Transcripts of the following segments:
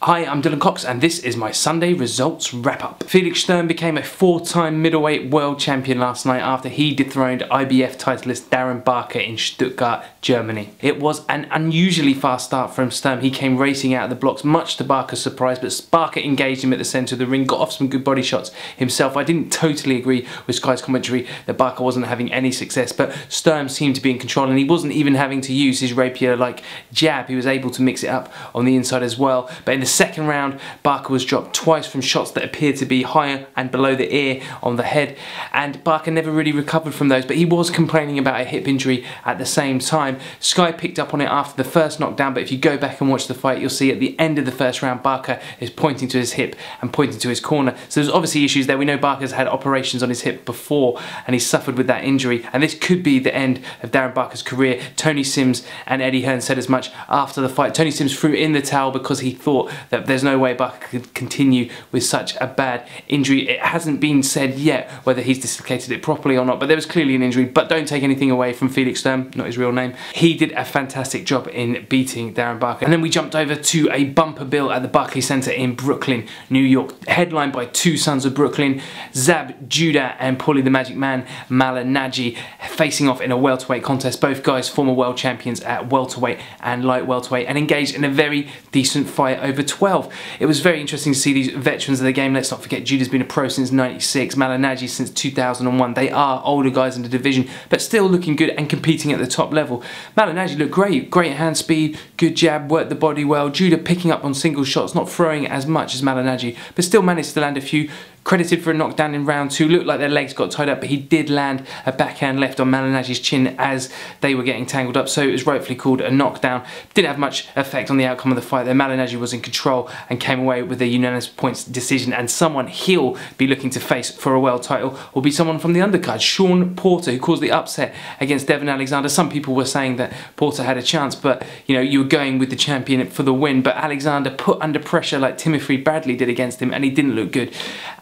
Hi, I'm Dylan Cox and this is my Sunday results wrap-up. Felix Sturm became a 4-time middleweight world champion last night after he dethroned IBF titleist Darren Barker in Stuttgart, Germany. It was an unusually fast start from Sturm. He came racing out of the blocks, much to Barker's surprise, but Barker engaged him at the centre of the ring, got off some good body shots himself. I didn't totally agree with Sky's commentary that Barker wasn't having any success, but Sturm seemed to be in control and he wasn't even having to use his rapier-like jab. He was able to mix it up on the inside as well. But in the second round, Barker was dropped twice from shots that appeared to be higher and below the ear on the head, and Barker never really recovered from those, but he was complaining about a hip injury at the same time. Sky picked up on it after the first knockdown, but if you go back and watch the fight, you'll see at the end of the first round, Barker is pointing to his hip and pointing to his corner. So there's obviously issues there. We know Barker's had operations on his hip before and he suffered with that injury, and this could be the end of Darren Barker's career. Tony Sims and Eddie Hearn said as much after the fight. Tony Sims threw in the towel because he thought that there's no way Barker could continue with such a bad injury. It hasn't been said yet whether he's dislocated it properly or not, but there was clearly an injury. But don't take anything away from Felix Sturm, not his real name. He did a fantastic job in beating Darren Barker. And then we jumped over to a bumper bill at the Barclays Center in Brooklyn, New York, headlined by two sons of Brooklyn, Zab Judah and Paulie the Magic Man Malignaggi, facing off in a welterweight contest. Both guys former world champions at welterweight and light welterweight, and engaged in a very decent fight over 12. It was very interesting to see these veterans of the game. Let's not forget Judah's been a pro since '96, Malignaggi since 2001. They are older guys in the division, but still looking good and competing at the top level. Malignaggi looked great hand speed, good jab, worked the body well. Judah picking up on single shots, not throwing as much as Malignaggi, but still managed to land a few. Credited for a knockdown in round 2. Looked like their legs got tied up, but he did land a backhand left on Malignaggi's chin as they were getting tangled up, so it was rightfully called a knockdown. Didn't have much effect on the outcome of the fight there. Malignaggi was in control and came away with a unanimous points decision, and someone he'll be looking to face for a world title will be someone from the undercard, Sean Porter, who caused the upset against Devon Alexander. Some people were saying that Porter had a chance, but you know, you were going with the champion for the win, but Alexander put under pressure like Timothy Bradley did against him, and he didn't look good.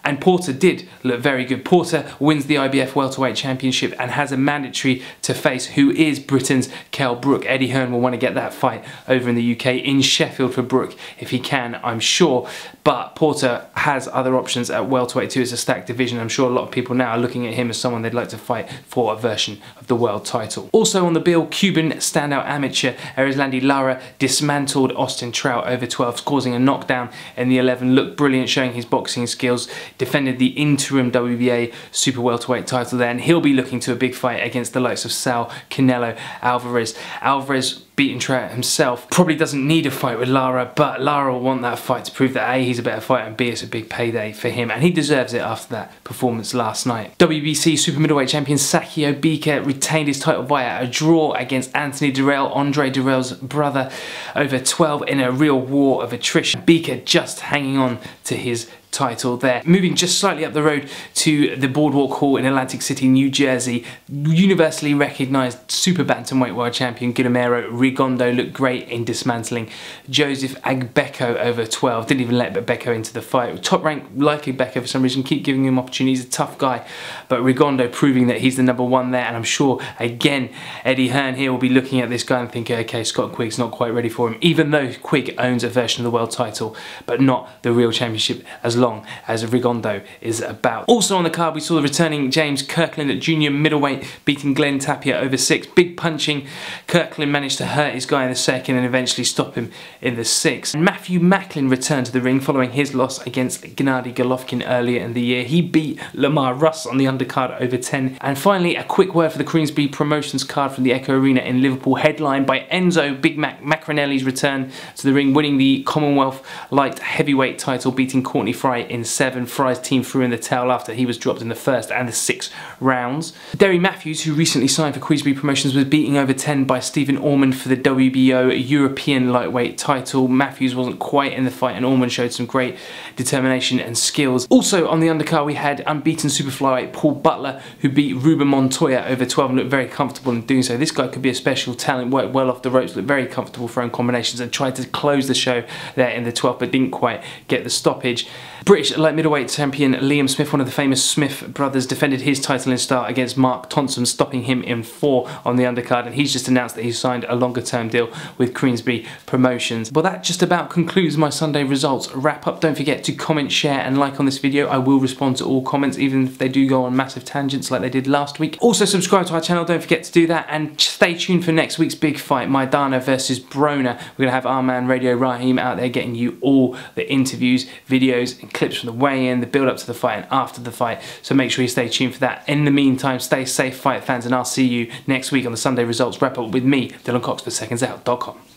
And Porter did look very good. Porter wins the IBF welterweight championship and has a mandatory to face who is Britain's Kell Brook. Eddie Hearn will want to get that fight over in the UK in Sheffield for Brook if he can, I'm sure. But Porter has other options at welterweight too. It's a stacked division. I'm sure a lot of people now are looking at him as someone they'd like to fight for a version of the world title. Also on the bill, Cuban standout amateur Erislandy Lara dismantled Austin Trout over 12, causing a knockdown in the 11. Looked brilliant, showing his boxing skills. Defended the interim WBA super welterweight title there, and he'll be looking to a big fight against the likes of Sal Canelo Alvarez. Alvarez beating Trout himself, probably doesn't need a fight with Lara, but Lara will want that fight to prove that A, he's a better fighter, and B, it's a big payday for him, and he deserves it after that performance last night. WBC super middleweight champion Saki Agbeko retained his title via a draw against Anthony Dirrell, Andre Dirrell's brother, over 12 in a real war of attrition. Agbeko just hanging on to his title there. Moving just slightly up the road to the Boardwalk Hall in Atlantic City, New Jersey, universally recognised super bantamweight world champion Guillermo Rigondeaux looked great in dismantling Joseph Agbeko over 12. Didn't even let Agbeko into the fight. Top rank like Agbeko for some reason, keep giving him opportunities. He's a tough guy, but Rigondeaux proving that he's the #1 there, and I'm sure again Eddie Hearn here will be looking at this guy and thinking, okay, Scott Quigg's not quite ready for him, even though Quigg owns a version of the world title, but not the real championship as long as Rigondeaux is about. Also on the card, we saw the returning James Kirkland at junior middleweight beating Glenn Tapia over 6. Big punching. Kirkland managed to hurt his guy in the second and eventually stop him in the 6th. And Matthew Macklin returned to the ring following his loss against Gennady Golovkin earlier in the year. He beat Lamar Russ on the undercard over 10. And finally, a quick word for the Queensberry Promotions card from the Echo Arena in Liverpool, headlined by Enzo Big Mac Macronelli's return to the ring, winning the Commonwealth light heavyweight title, beating Courtney Fry in 7. Fry's team threw in the towel after he was dropped in the 1st and the 6th rounds. Derry Matthews, who recently signed for Queensberry Promotions, was beating over 10 by Stephen Ormond for the WBO European lightweight title. Matthews wasn't quite in the fight, and Ormond showed some great determination and skills. Also on the undercard, we had unbeaten super flyweight Paul Butler, who beat Ruben Montoya over 12 and looked very comfortable in doing so. This guy could be a special talent, worked well off the ropes, looked very comfortable throwing combinations, and tried to close the show there in the 12th, but didn't quite get the stoppage. British light middleweight champion Liam Smith, one of the famous Smith brothers, defended his title in start against Mark Thompson, stopping him in 4 on the undercard, and he's just announced that he's signed a long longer term deal with Queensberry Promotions. Well, that just about concludes my Sunday results wrap up. Don't forget to comment, share and like on this video. I will respond to all comments, even if they do go on massive tangents like they did last week. Also subscribe to our channel, don't forget to do that, and stay tuned for next week's big fight, Maidana versus Broner. We're going to have our man Radio Raheem out there getting you all the interviews, videos and clips from the weigh-in, the build up to the fight and after the fight, so make sure you stay tuned for that. In the meantime, stay safe fight fans, and I'll see you next week on the Sunday results wrap up with me, Dylan Cox for secondsout.com.